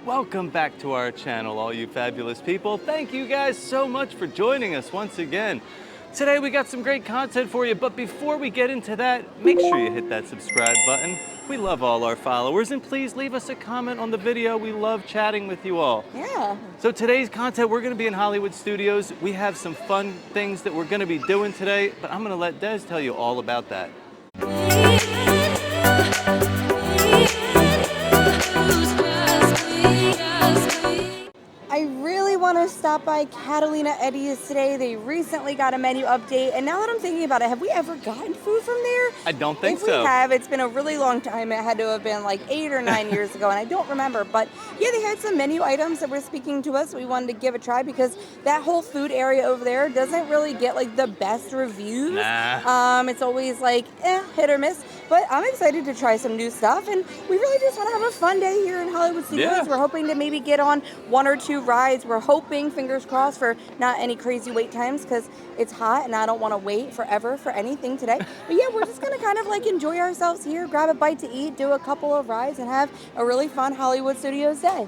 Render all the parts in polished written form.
Welcome back to our channel, all you fabulous people. Thank you guys so much for joining us once again. Today we got some great content for you, but before we get into that, make sure you hit that subscribe button. We love all our followers, and please leave us a comment on the video. We love chatting with you all. Yeah. So today's content, we're gonna be in Hollywood Studios. We have some fun things that we're gonna be doing today, but I'm gonna let Des tell you all about that. I really want to stop by Catalina Eddie's today. They recently got a menu update, and now that I'm thinking about it, have we ever gotten food from there? I don't think so. so. If we have, it's been a really long time. It had to have been like 8 or 9 years ago, and I don't remember. But yeah, they had some menu items that were speaking to us. We wanted to give a try because that whole food area over there doesn't really get like the best reviews. Nah. It's always like hit or miss. But I'm excited to try some new stuff, and we really just want to have a fun day here in Hollywood Studios. Yeah. We're hoping to maybe get on 1 or 2 rides. We're hoping, fingers crossed, for not any crazy wait times because it's hot and I don't want to wait forever for anything today. But yeah, we're just going to kind of like enjoy ourselves here, grab a bite to eat, do a couple of rides, and have a really fun Hollywood Studios day.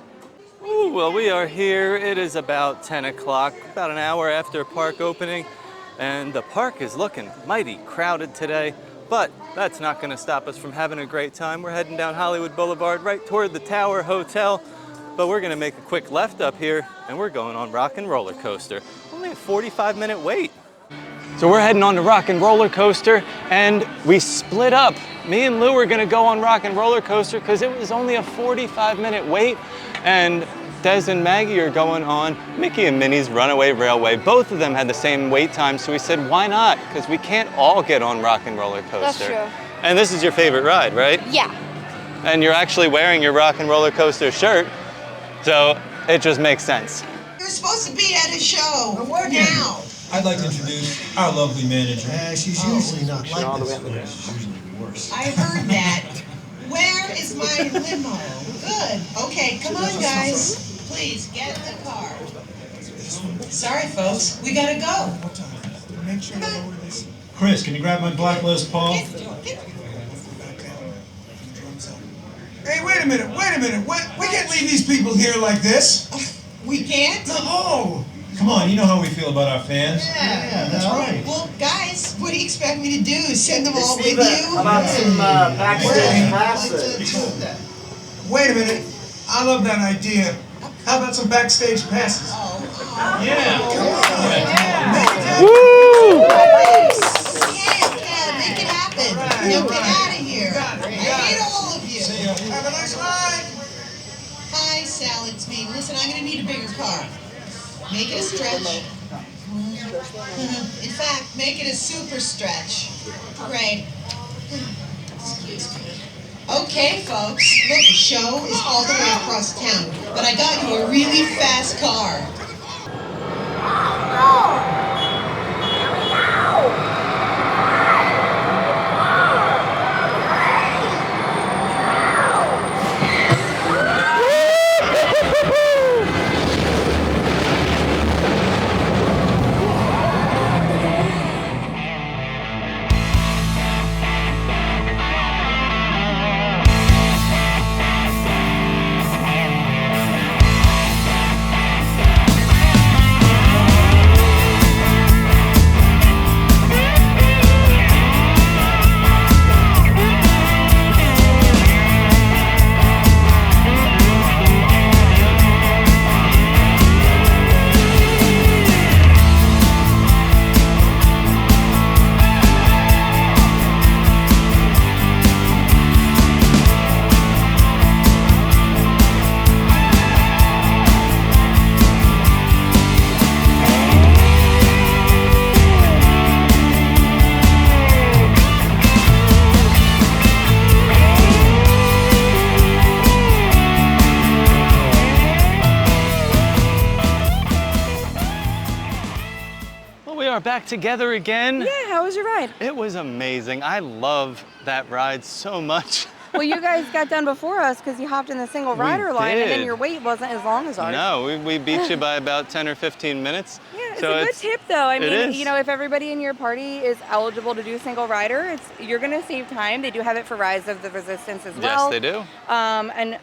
Ooh, well, we are here. It is about 10 o'clock, about an hour after park opening, and the park is looking mighty crowded today. But that's not going to stop us from having a great time. We're heading down Hollywood Boulevard right toward the Tower Hotel. But we're going to make a quick left up here, and we're going on Rock and Roller Coaster. Only a 45-minute wait. So we're heading on the Rock and Roller Coaster, and we split up. Me and Lou are going to go on Rock and Roller Coaster because it was only a 45-minute wait. And Des and Maggie are going on Mickey and Minnie's Runaway Railway. Both of them had the same wait time, so we said, why not? Because we can't all get on Rock and Roller Coaster. That's true. And this is your favorite ride, right? Yeah. And you're actually wearing your Rock and Roller Coaster shirt, so it just makes sense. You're supposed to be at a show now. I'd like to introduce our lovely manager. She's usually not like this. She's usually worse. I heard that. Where is my limo? Good. Okay, come on, guys. Please, get in the car. Sorry, folks. We gotta go. Make sure you know where this is. Chris, can you grab my black Les Paul? Hey, wait a minute. We can't leave these people here like this. We can't? No! Come on, you know how we feel about our fans. Yeah, that's right. Well, guys, what do you expect me to do? Send them all with you? About some backstage passes. Wait a minute. I love that idea. How about some backstage passes? Yeah. Woo! Yeah, make it happen. Now get out of here. I hate all of you. See ya. Have a nice ride. Hi, Sal, it's me. Listen, I'm gonna need a bigger car. Make it a stretch. In fact, make it a super stretch. Great. Excuse me. Okay, folks. Look, the show is all the way across town, but I got you a really fast car. Back together again. Yeah, how was your ride? It was amazing. I love that ride so much. Well, you guys got done before us because you hopped in the single rider line, and then did. your wait wasn't as long as ours. No, we beat you by about 10 or 15 minutes. Yeah, it's so a good tip, though. I mean, is. you know, if everybody in your party is eligible to do single rider, you're going to save time. They do have it for Rise of the Resistance as well. Yes, they do. And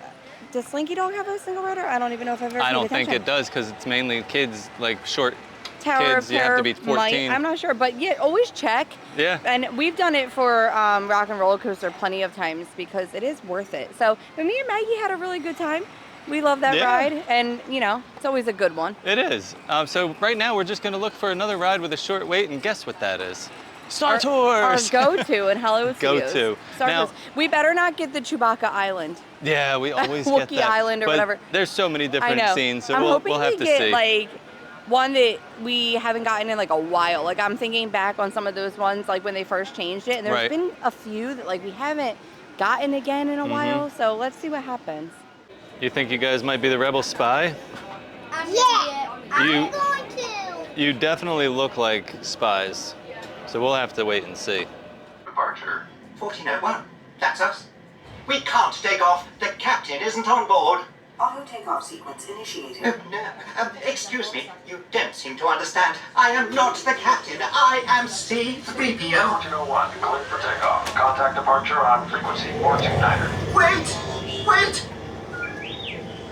does Slinky Dog have a single rider? I don't even know if I've ever I paid don't think attention. it does because it's mainly kids, like short Tower kids. of You have to be Terror might. 14. I'm not sure, but yeah, always check. Yeah. And we've done it for Rock and Roller Coaster plenty of times because it is worth it. So, but me and Maggie had a really good time. We love that Yeah. ride, and you know, it's always a good one. It is. So right now we're just gonna look for another ride with a short wait, and guess what that is? Star Tours. Our go-to and Hollywood Studios. Go-to. Star Now- Tours. We better not get the Chewbacca Island. Yeah, we always get Wookiee that. Island or But whatever. There's so many I different know. scenes, so I'm hoping we'll have we to get see. like one that we haven't gotten in like a while. Like I'm thinking back on some of those ones like when they first changed it, and there's Right. been a few that like we haven't gotten again in a while. So let's see what happens. You think you guys might be the rebel spy? Yeah, You- I'm going to. You definitely look like spies, so we'll have to wait and see. Departure 1401. That's us. We can't take off. The captain isn't on board. Auto takeoff sequence initiated. No, excuse me. You don't seem to understand. I am not the captain. I am C-3PO. 1401, cleared for takeoff. Contact departure on frequency 429er. Wait!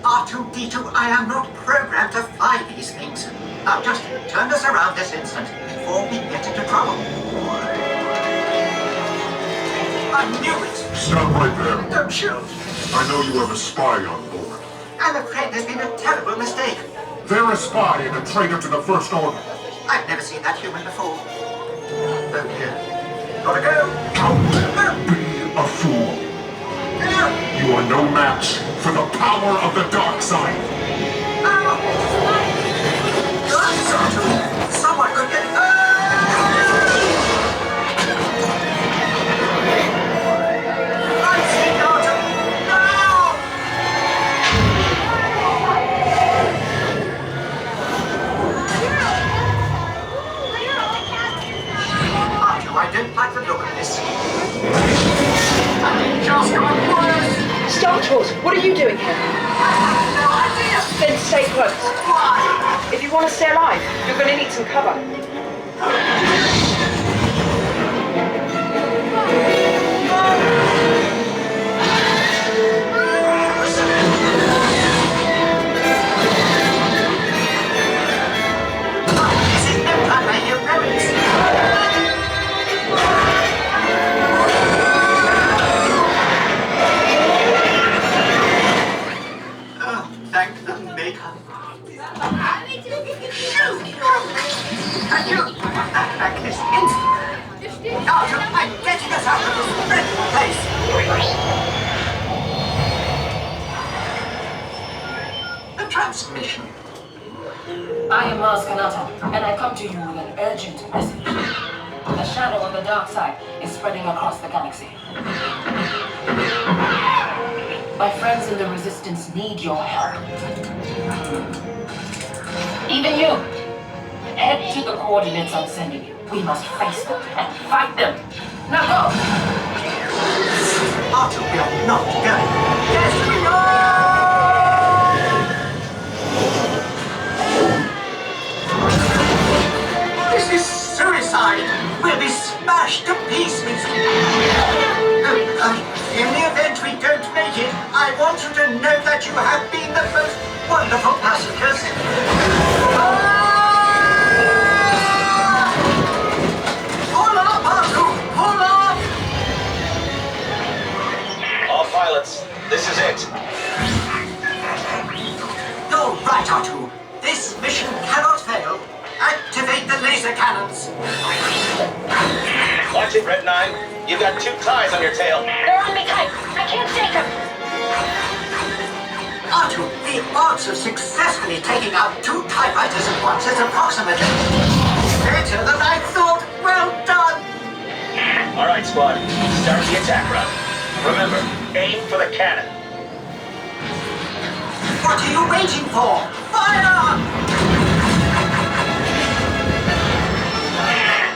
R2-D2, I am not programmed to fly these things. Now just turn us around this instant before we get into trouble. I knew it! Stop right there. Don't shoot! I know you have a spy on board. I'm afraid there's been a terrible mistake. They're a spy and a traitor to the First Order. I've never seen that human before. Oh dear. Gotta go! Don't be a fool. You are no match for the power of the dark side. Someone could get I'm seeing Arthur! No! Arthur, I don't like the look of this. I just got worse! Star Tours, what are you doing here? I have no idea! Then stay close. Why? If you want to stay alive, you're going to need some cover. This is Empire heroics! Oh, thank the maker. Shoot! And you, back this instant. Arthur, I'm getting us out of this dreadful place. The transmission. I am Mars Kanata, and I come to you with an urgent message. The shadow of the dark side is spreading across the galaxy. My friends in the Resistance need your help. Even you! Head to the coordinates I'm sending you. We must face them and fight them. Now go! Arthur, we are not going. Yes, we are! This is suicide! We'll be smashed to pieces! In the event we don't make it, I want you to know that you have been the most wonderful passengers. Pull up, Arthur! Pull up! All pilots, this is it. You're right, Artu. This mission cannot fail. Activate the laser cannons. Watch it, Red 9. You've got 2 ties on your tail. They're on me tight. I can't take them. Artu, the odds of successfully taking out 2 TIE fighters at once is approximately better than I thought. Well done. All right, squad. Start the attack run. Remember, aim for the cannon. What are you waiting for? Fire!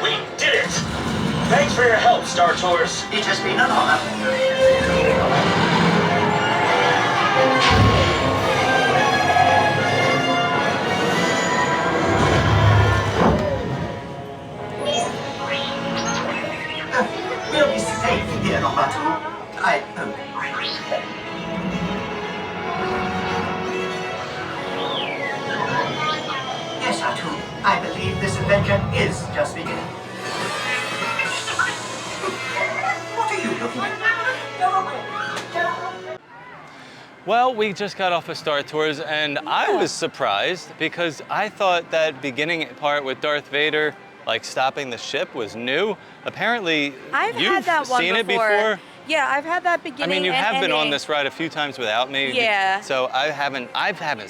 We did it! Thanks for your help, Star Tours. It has been an honor. We'll be safe here, Batu. I hope. adventure is just beginning. What are you looking at? Well, we just got off of Star Tours, and I was surprised because I thought that beginning part with Darth Vader, like stopping the ship, was new. Apparently, I've you've had that one seen it before. Yeah, I've had that beginning. I mean, you and have been on ending. this ride a few times without me. Yeah. So I haven't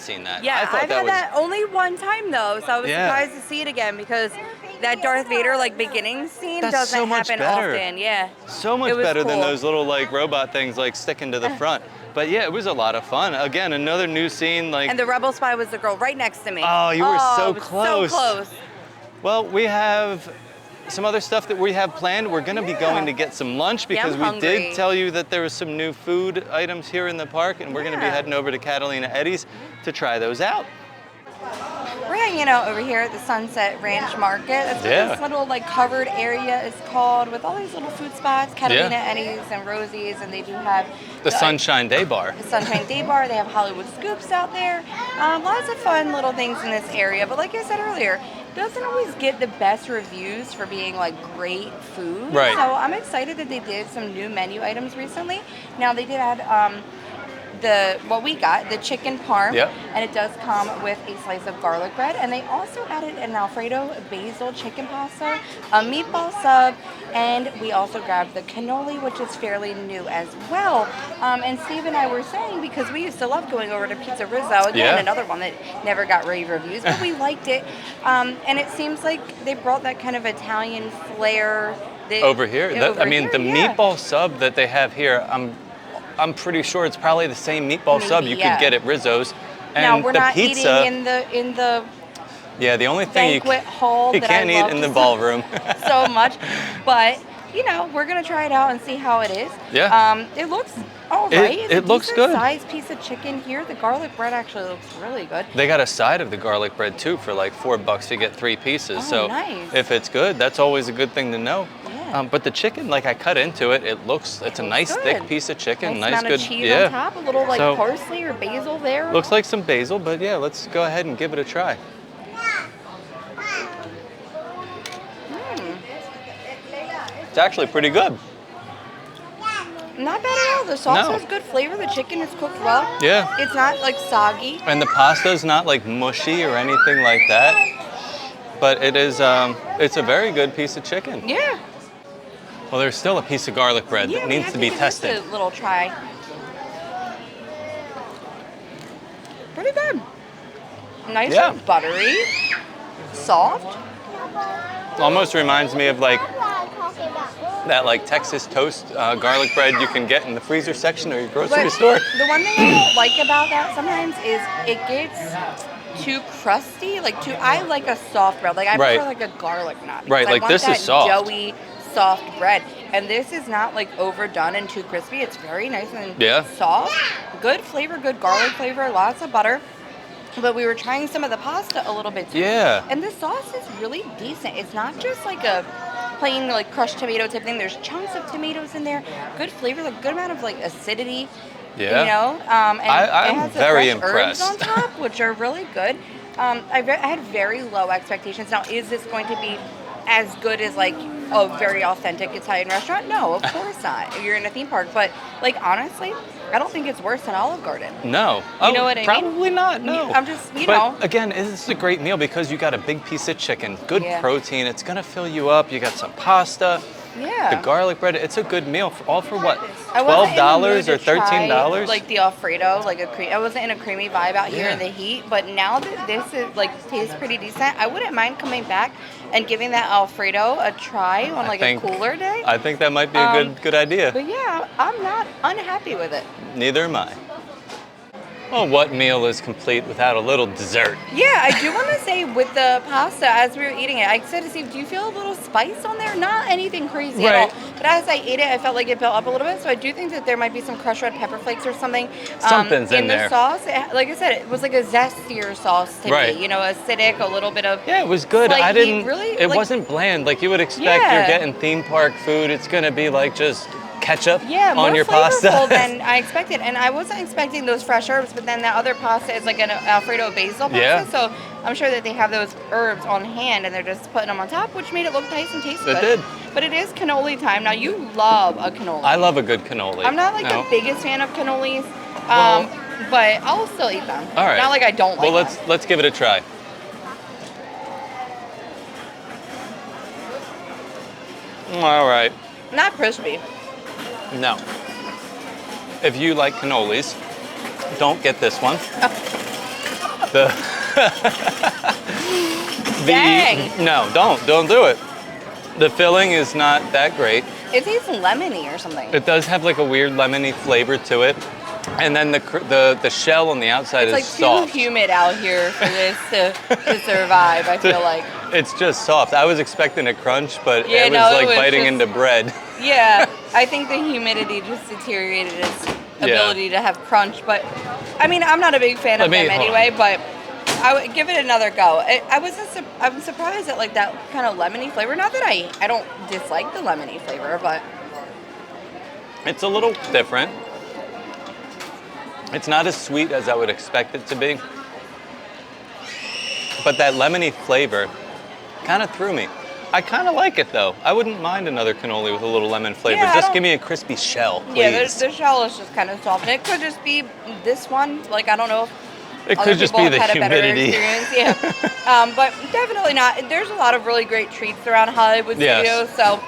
seen that. Yeah, I thought I've that had was, that only one time though, so I was Yeah. surprised to see it again because that Darth Vader like beginning scene That's doesn't so much happen better. often. Yeah. so much It was better than cool. those little like robot things like sticking to the front. But yeah, it was a lot of fun. Again, another new scene. Like, And the rebel spy was the girl right next to me. Oh, you were so it was close. So close. well, we have some other stuff that we have planned. We're going to be going to get some lunch because I'm we hungry. did tell you that there was some new food items here in the park, and we're going to be Yeah. heading over to Catalina Eddie's to try those out. We're hanging out over here at the Sunset Ranch Market. That's what Yeah. this little like covered area is called, with all these little food spots, Catalina Yeah. Eddie's and Rosie's, and they do have The Sunshine Day Bar. the Sunshine Day Bar. They have Hollywood Scoops out there. Lots of fun little things in this area. But like I said earlier, doesn't always get the best reviews for being like great food. Right. So I'm excited that they did some new menu items recently. Now they did add what we got, the chicken parm, Yep. and it does come with a slice of garlic bread. And they also added an Alfredo basil chicken pasta, a meatball sub, and we also grabbed the cannoli, which is fairly new as well. And Steve and I were saying, because we used to love going over to Pizza Rizzo, again, Yeah. another one that never got rave reviews, but we liked it. And it seems like they brought that kind of Italian flair. Over here, Over I mean, here, the yeah. meatball sub that they have here, I'm pretty sure it's probably the same meatball sub you Maybe, yeah. could get at Rizzo's. And Now we're the not pizza, eating in the yeah, the only thing banquet hall you that can't I eat love in the ballroom. so much, but you know, we're gonna try it out and see how it is. Yeah. It looks all right. It's it a looks good. Size piece of chicken here. The garlic bread actually looks really good. They got a side of the garlic bread too for like $4 to get 3 pieces. Oh, so nice. if it's good, that's always a good thing to know. Yeah. But the chicken, like I cut into it, it's a nice good. thick piece of chicken, Nice amount good, of cheese yeah. on top, a little like So- parsley or basil there. Looks like some basil, but yeah, let's go ahead and give it a try. It's actually pretty good. Not bad at all. The sauce No. has good flavor. The chicken is cooked well. Yeah. It's not like soggy. And the pasta's not like mushy or anything like that. But it is, it's a very good piece of chicken. Yeah. Well, there's still a piece of garlic bread Yeah, that we needs have to be give this tested. a little try. Pretty good. Nice Yeah. and buttery, soft. Almost reminds me of like that like Texas toast garlic bread you can get in the freezer section or your grocery But store. the one thing I don't like about that sometimes is it gets too crusty. I like a soft bread. Like I Right. prefer like a garlic knot. Right, because I like want this is that soft. doughy, soft bread. And this is not like overdone and too crispy. It's very nice and Yeah. soft. Good flavor, good garlic flavor, lots of butter. But we were trying some of the pasta a little bit too. Yeah. And the sauce is really decent. It's not just like a plain like crushed tomato type thing. There's chunks of tomatoes in there. Good flavor, like good amount of like acidity. Yeah. You know, and I'm it has the very fresh herbs on impressed. top, which are really good. I had very low expectations. Now, is this going to be as good as like a very authentic Italian restaurant? No, of course not. You're in a theme park, but like honestly, I don't think it's worse than Olive Garden. No. You know what I mean? Probably not, no. I'm just, you but know. again, this is a great meal because you got a big piece of chicken, good Yeah. protein, it's gonna fill you up, you got some pasta, Yeah. the garlic bread, it's a good meal, all for what, I wasn't in the mood $12 or to try, $13? like the Alfredo, like I wasn't in a creamy vibe out here Yeah. in the heat, but now that this is like tastes pretty decent, I wouldn't mind coming back and giving that Alfredo a try on like a cooler day. I think that might be a good idea. But yeah, I'm not unhappy with it. Neither am I. Well, what meal is complete without a little dessert? Yeah, I do want to say with the pasta, as we were eating it, I said to Steve, do you feel a little spice on there? Not anything crazy at all. But as I ate it, I felt like it built up a little bit. So I do think that there might be some crushed red pepper flakes or something. Something's in the there. sauce. Like I said, it was like a zestier sauce to Right. me. You know, acidic, a little bit of. Yeah, it was good. slight I didn't. heat, really, it like- wasn't bland. Like you would expect, Yeah. you're getting theme park food. It's gonna be like just ketchup Yeah, more on your flavorful pasta. than I expected. And I wasn't expecting those fresh herbs, but then that other pasta is like an Alfredo basil pasta. Yeah. So I'm sure that they have those herbs on hand and they're just putting them on top, which made it look nice and taste good. It did. But it is cannoli time. Now, you love a cannoli. I love a good cannoli. I'm not like No. the biggest fan of cannolis, Well- but I'll still eat them. All right. Not like I don't like Well, them. let's give it a try. All right. Not crispy. No. If you like cannolis, don't get this one. The Dang. No, don't do it. The filling is not that great. It tastes lemony or something. It does have like a weird lemony flavor to it. And then the shell on the outside It's is like soft. too humid out here for this to survive, I feel like. It's just soft. I was expecting a crunch, but Yeah, it was no, it like was biting just- into bread. Yeah, I think the humidity just deteriorated its ability to have crunch. But I mean, I'm not a big fan of them anyway. But I would give it another go. I'm surprised at like that kind of lemony flavor. Not that I don't dislike the lemony flavor, but It's a little different. It's not as sweet as I would expect it to be. But that lemony flavor kind of threw me. I kind of like it though. I wouldn't mind another cannoli with a little lemon flavor. Yeah, I Just don't- give me a crispy shell, please. yeah, the shell is just kind of soft. And it could just be this one. Like I don't know if It other could just people be the have had a better humidity. experience. Yeah, but definitely not. There's a lot of really great treats around Hollywood Yes. Studios. So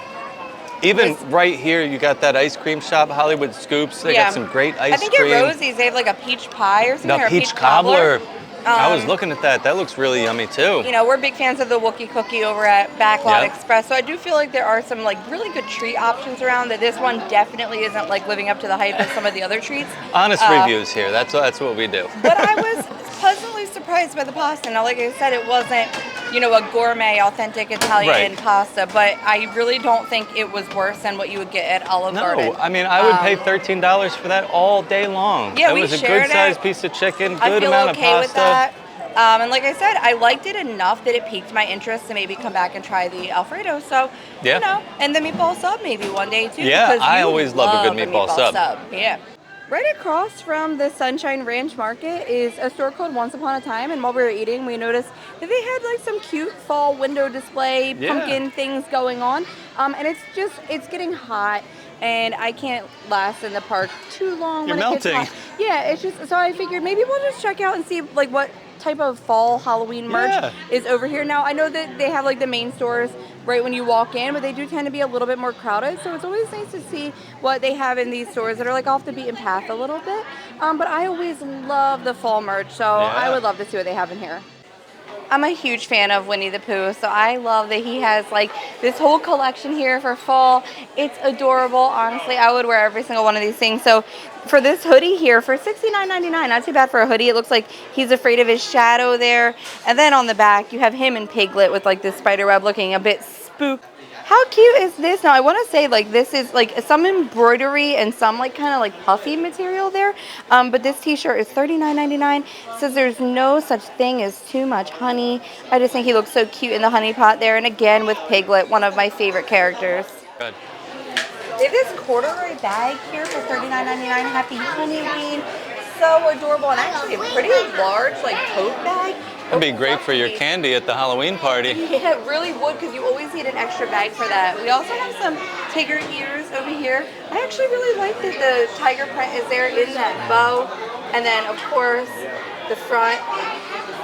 Even right here, you got that ice cream shop, Hollywood Scoops. They got some great ice I think cream. at Rosie's they have like a peach pie or something. The or a peach cobbler. I was Um, looking at that. That looks really yummy too. You know, we're big fans of the Wookiee Cookie over at Backlot Yep. Express, so I do feel like there are some like really good treat options around. That this one definitely isn't like living up to the hype of some of the other treats. Honest reviews here. That's what we do. But I was pleasantly surprised by the pasta. Now, like I said, it wasn't, you know, a gourmet, authentic Italian Right. pasta, but I really don't think it was worse than what you would get at Olive Garden. No, I mean I would pay $13 for that all day long. Yeah, it we was a shared good sized it. piece of chicken, I good feel amount okay of with pasta. that. And like I said, I liked it enough that it piqued my interest to maybe come back and try the Alfredo. So, Yeah. you know, and the meatball sub maybe one day too. Yeah, because I you always love a good meatball sub. Yeah. Right across from the Sunshine Ranch Market is a store called Once Upon a Time, and while we were eating, we noticed that they had like some cute fall window display, Yeah. pumpkin things going on. And it's getting hot, and I can't last in the park too long You're when it gets melting. hot. Yeah, it's just, so I figured maybe we'll just check out and see like what type of fall Halloween merch Yeah. is over here. Now, I know that they have like the main stores right when you walk in, but they do tend to be a little bit more crowded. So it's always nice to see what they have in these stores that are like off the beaten path a little bit. But I always love the fall merch, so I would love to see what they have in here. I'm a huge fan of Winnie the Pooh, so I love that he has like this whole collection here for fall. It's adorable, honestly. I would wear every single one of these things. So for this hoodie here, for $69.99, not too bad for a hoodie. It looks like he's afraid of his shadow there. And then on the back, you have him and Piglet with like this spider web looking a bit spook. How cute is this? Now, I want to say, like, this is, like, some embroidery and some, like, kind of, like, puffy material there. But this t-shirt is $39.99. It says there's no such thing as too much honey. I just think he looks so cute in the honey pot there. And again, with Piglet, one of my favorite characters. Good. They have this corduroy bag here for $39.99. Happy Honeyween. So adorable. And actually a pretty large, like, tote bag. That'd be great for your candy at the Halloween party. Yeah, it really would, because you always need an extra bag for that. We also have some tiger ears over here. I actually really like that the tiger print is there in that bow. And then, of course, the front.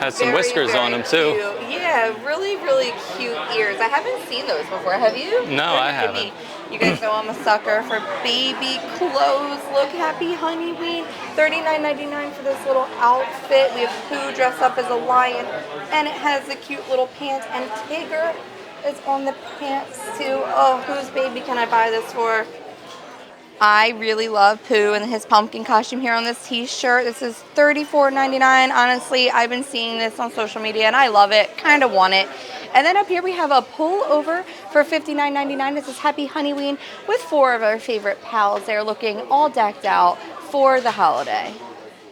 Has some Very, whiskers on very them too. cute. Yeah, really, really cute ears. I haven't seen those before. Have you? No, I haven't. You guys know I'm a sucker for baby clothes. Look, Happy Honeyween. $39.99 for this little outfit. We have Pooh dressed up as a lion, and it has the cute little pants. And Tigger is on the pants too. Oh, whose baby can I buy this for? I really love Pooh and his pumpkin costume here on this t-shirt. This is $34.99. Honestly, I've been seeing this on social media and I love it. Kind of want it. And then up here we have a pullover for $59.99. This is Happy Honeyween with 4 of our favorite pals. They're looking all decked out for the holiday.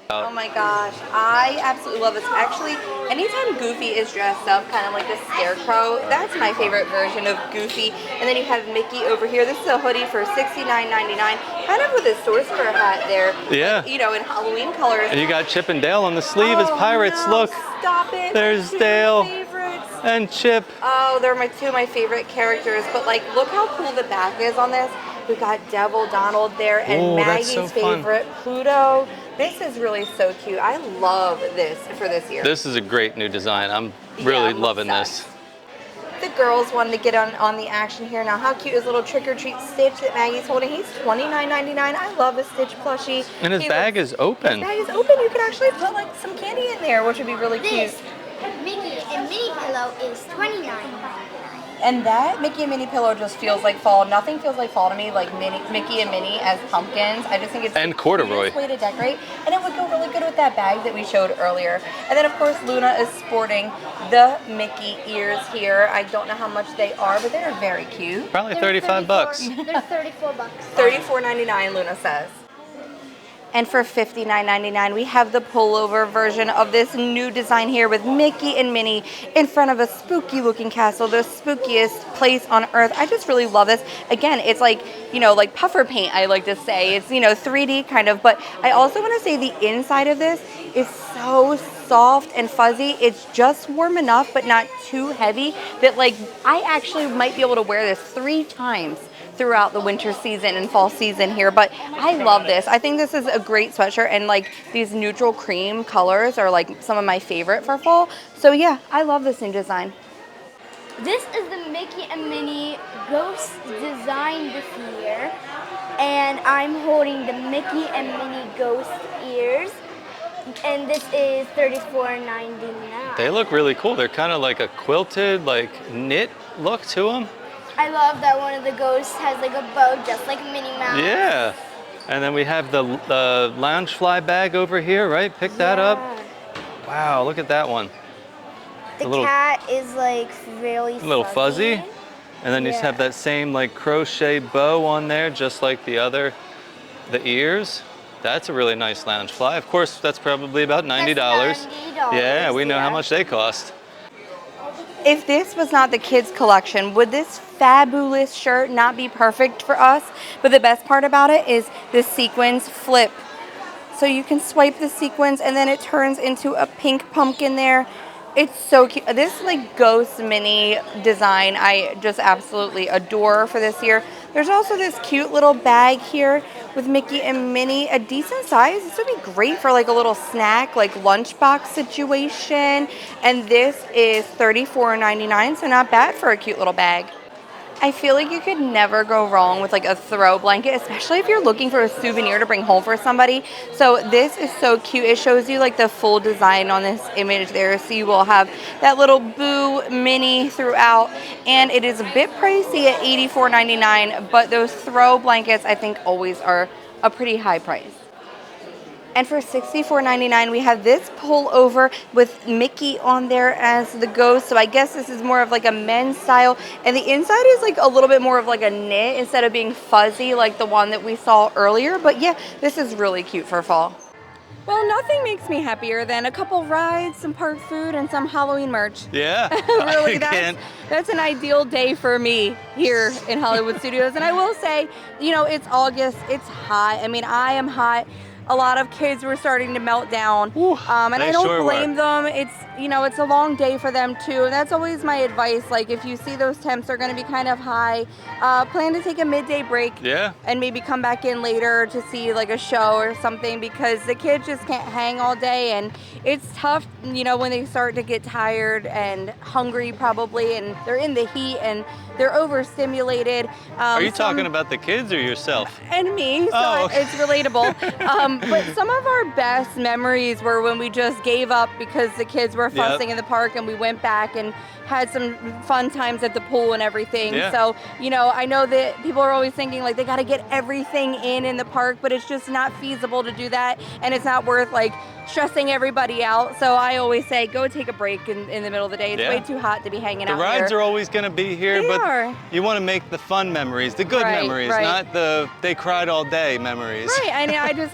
Oh my gosh, I absolutely love this. Actually, anytime Goofy is dressed up, kind of like the Scarecrow, that's my favorite version of Goofy. And then you have Mickey over here. This is a hoodie for $69.99, kind of with a sorcerer hat there. Yeah. Like, you know, in Halloween colors. And you got Chip and Dale on the sleeve as pirates. No, Look. Stop it. There's Two Dale. Favorites. And Chip. Oh, they're two of my favorite characters. But like, look how cool the back is on this. We've got Devil Donald there and Ooh, that's Maggie's so fun. favorite, Pluto. This is really so cute. I love this for this year. This is a great new design. I'm really loving this. The girls wanted to get on the action here. Now, how cute is little Trick or Treat Stitch that Maggie's holding? He's $29.99. I love a Stitch plushie. And his bag is open. His bag is open. You could actually put like some candy in there, which would be really cute. This Mickey and Minnie pillow is $29.99. And that Mickey and Minnie pillow just feels like fall. Nothing feels like fall to me like Mickey and Minnie as pumpkins. I just think it's and corduroy. way to decorate. And it would go really good with that bag that we showed earlier. And then of course Luna is sporting the Mickey ears here. I don't know how much they are, but they're very cute. Probably 35 bucks. They're 34 bucks. $34.99 Luna says. And for $59.99, we have the pullover version of this new design here with Mickey and Minnie in front of a spooky looking castle, the spookiest place on earth. I just really love this. Again, it's like, you know, like puffer paint, I like to say. It's, you know, 3D kind of, but I also want to say the inside of this is so soft and fuzzy. It's just warm enough, but not too heavy that like I actually might be able to wear this 3 times throughout the winter season and fall season here, but I love this. I think this is a great sweatshirt, and like these neutral cream colors are like some of my favorite for fall. So yeah, I love this new design. This is the Mickey and Minnie Ghost design this year, and I'm holding the Mickey and Minnie Ghost ears, and this is $34.99. They look really cool. They're kind of like a quilted, like knit look to them. I love that one of the ghosts has like a bow just like Minnie Mouse. Yeah. And then we have the Loungefly bag over here, right? Pick that up. Wow, look at that one. The cat is like really a little fuzzy. And then you just have that same like crochet bow on there, just like the ears. That's a really nice Loungefly. Of course, that's probably about $90. That's $90, Yeah, we know how much they cost. If this was not the kids collection, would this fabulous shirt not be perfect for us? But the best part about it is the sequins flip. So you can swipe the sequins and then it turns into a pink pumpkin there. It's so cute. This like Ghost Mini design I just absolutely adore for this year. There's also this cute little bag here with Mickey and Minnie, a decent size. This would be great for like a little snack, like lunchbox situation. And this is $34.99, so not bad for a cute little bag. I feel like you could never go wrong with like a throw blanket, especially if you're looking for a souvenir to bring home for somebody. So this is so cute. It shows you like the full design on this image there. So you will have that little Boo Minnie throughout, and it is a bit pricey at $84.99, but those throw blankets I think always are a pretty high price. And for $64.99, we have this pullover with Mickey on there as the ghost. So I guess this is more of like a men's style. And the inside is like a little bit more of like a knit instead of being fuzzy like the one that we saw earlier. But yeah, this is really cute for fall. Well, nothing makes me happier than a couple rides, some park food, and some Halloween merch. Yeah, Really, that's an ideal day for me here in Hollywood Studios. And I will say, you know, it's August, it's hot. I mean, I am hot. A lot of kids were starting to melt down, and I don't blame them. It's, you know, it's a long day for them too. And that's always my advice. Like if you see those temps are going to be kind of high, plan to take a midday break. Yeah. And maybe come back in later to see like a show or something, because the kids just can't hang all day, and it's tough, you know, when they start to get tired and hungry probably, and they're in the heat and they're overstimulated. Are you talking about the kids or yourself? And me, so it's relatable. But some of our best memories were when we just gave up because the kids were fussing in the park, and we went back and had some fun times at the pool and everything. Yeah. So, you know, I know that people are always thinking like they got to get everything in the park, but it's just not feasible to do that, and it's not worth like stressing everybody out. So I always say go take a break in the middle of the day. It's way too hot to be hanging out here. The rides are always going to be here, but you want to make the fun memories, the good memories, not the they cried all day memories. Right.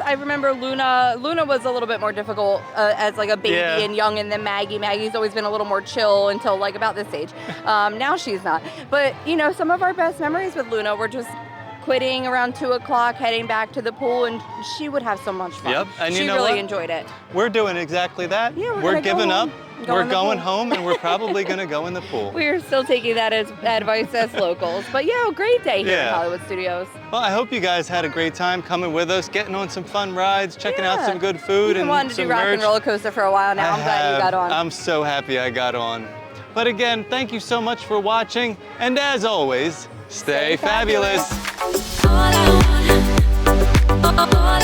I remember remember Luna was a little bit more difficult as like a baby Yeah. and young, and then Maggie's always been a little more chill until like about this age. Now she's not. But you know, some of our best memories with Luna were just quitting around 2 o'clock, heading back to the pool, and she would have so much fun. Yep, and she you know really what? enjoyed it. We're doing exactly that. Yeah, we're we're gonna go giving up. home, go We're in the going pool. home, and we're probably going to go in the pool. We're still taking that as advice as locals. But yeah, great day here in Yeah. Hollywood Studios. Well, I hope you guys had a great time coming with us, getting on some fun rides, checking out Yeah. some good food, You've been and wanting to some do rock merch. and roller coaster for a while now. I'm glad you got on. I'm so happy I got on. But again, thank you so much for watching, and as always, stay fabulous. All I want